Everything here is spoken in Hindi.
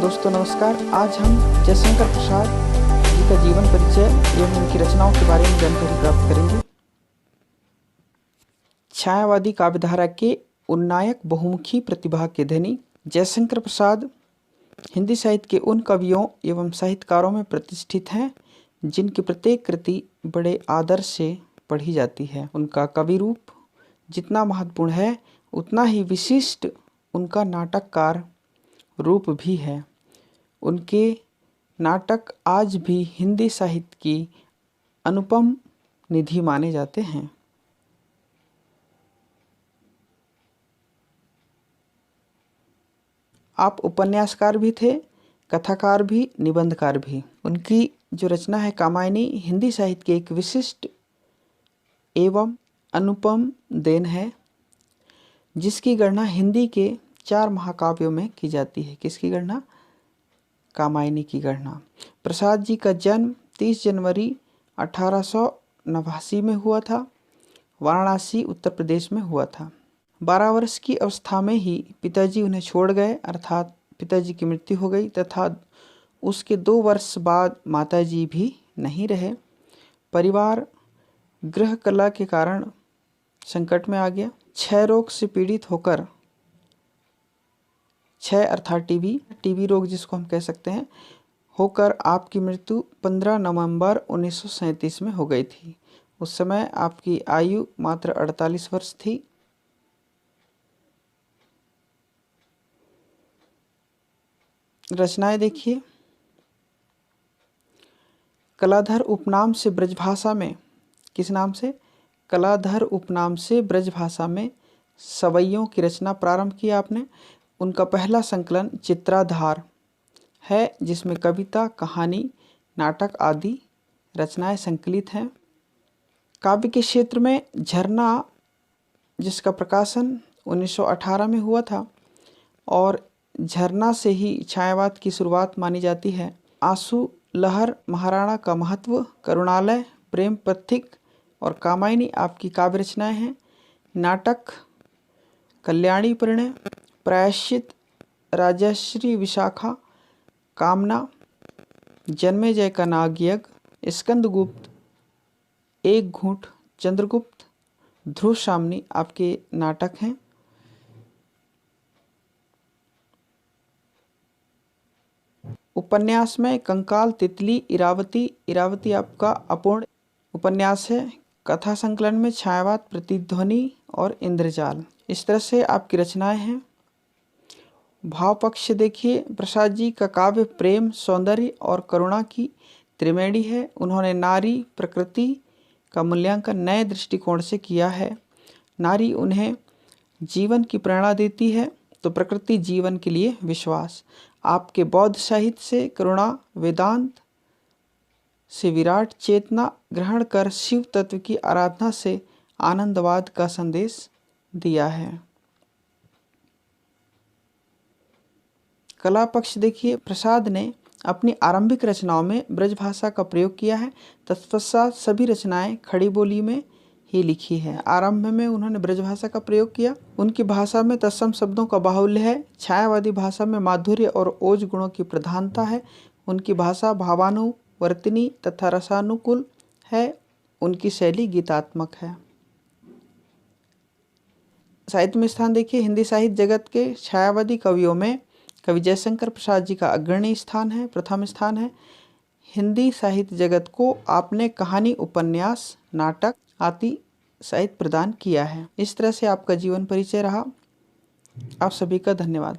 दोस्तों नमस्कार। आज हम जयशंकर प्रसाद जी का जीवन परिचय एवं उनकी रचनाओं के बारे में जानकारी प्राप्त करेंगे। छायावादी काव्यधारा के उन्नायक बहुमुखी प्रतिभा के धनी जयशंकर प्रसाद हिंदी साहित्य के उन कवियों एवं साहित्यकारों में प्रतिष्ठित हैं जिनकी प्रत्येक कृति बड़े आदर से पढ़ी जाती है। उनका कवि रूप जितना महत्वपूर्ण है उतना ही विशिष्ट उनका नाटककार रूप भी है। उनके नाटक आज भी हिंदी साहित्य की अनुपम निधि माने जाते हैं। आप उपन्यासकार भी थे, कथाकार भी, निबंधकार भी। उनकी जो रचना है कामायनी हिंदी साहित्य की एक विशिष्ट एवं अनुपम देन है, जिसकी गणना हिंदी के 4 महाकाव्यों में की जाती है। किसकी गणना? कामायनी की गणना। प्रसाद जी का जन्म 30 जनवरी 1889 में हुआ था। वाराणसी उत्तर प्रदेश में हुआ था। 12 वर्ष की अवस्था में ही पिताजी उन्हें छोड़ गए, अर्थात पिताजी की मृत्यु हो गई तथा उसके 2 वर्ष बाद माताजी भी नहीं रहे। परिवार गृह कला के कारण संकट में आ गया। क्षय रोग से पीड़ित होकर, क्षय अर्थात टीबी रोग जिसको हम कह सकते हैं, होकर आपकी मृत्यु 15 नवंबर 1937 में हो गई थी। उस समय आपकी आयु मात्र 48 वर्ष थी। रचनाएं देखिए। कलाधर उपनाम से ब्रजभाषा में, किस नाम से? कलाधर उपनाम से ब्रजभाषा में सवैयों की रचना प्रारंभ की आपने। उनका पहला संकलन चित्राधार है, जिसमें कविता, कहानी, नाटक आदि रचनाएं संकलित हैं। काव्य के क्षेत्र में झरना, जिसका प्रकाशन 1918 में हुआ था और झरना से ही छायावाद की शुरुआत मानी जाती है। आंसू लहर, महाराणा का महत्व, करुणालय, प्रेम पथिक और कामायनी आपकी काव्य रचनाएं हैं। नाटक कल्याणी परिणय, प्रायश्चित, राजश्री विशाखा, कामना, जन्मेजय का नागयज्ञ, स्कंदगुप्त, एक घूंट, चंद्रगुप्त, ध्रुव सामनी आपके नाटक हैं। उपन्यास में कंकाल, तितली, इरावती आपका अपूर्ण उपन्यास है। कथा संकलन में छायावाद, प्रतिध्वनि और इंद्रजाल। इस तरह से आपकी रचनाएं हैं। भाव पक्ष देखिए। प्रसाद जी का काव्य प्रेम, सौंदर्य और करुणा की त्रिवेणी है। उन्होंने नारी प्रकृति का मूल्यांकन नए दृष्टिकोण से किया है। नारी उन्हें जीवन की प्रेरणा देती है तो प्रकृति जीवन के लिए विश्वास। आपके बौद्ध साहित्य से करुणा, वेदांत से विराट चेतना ग्रहण कर शिव तत्व की आराधना से आनंदवाद का संदेश दिया है। कला पक्ष देखिए। प्रसाद ने अपनी आरंभिक रचनाओं में ब्रजभाषा का प्रयोग किया है। तत्पश्चात सभी रचनाएं खड़ी बोली में ही लिखी है। आरंभ में उन्होंने ब्रजभाषा का प्रयोग किया। उनकी भाषा में तत्सम शब्दों का बाहुल्य है। छायावादी भाषा में माधुर्य और ओज गुणों की प्रधानता है। उनकी भाषा भावानुवर्तिनी तथा रसानुकूल है। उनकी शैली गीतात्मक है। साहित्य में स्थान देखिए। हिंदी साहित्य जगत के छायावादी कवियों में कवि जयशंकर प्रसाद जी का अग्रणी स्थान है, प्रथम स्थान है। हिंदी साहित्य जगत को आपने कहानी, उपन्यास, नाटक आदि साहित्य प्रदान किया है। इस तरह से आपका जीवन परिचय रहा। आप सभी का धन्यवाद।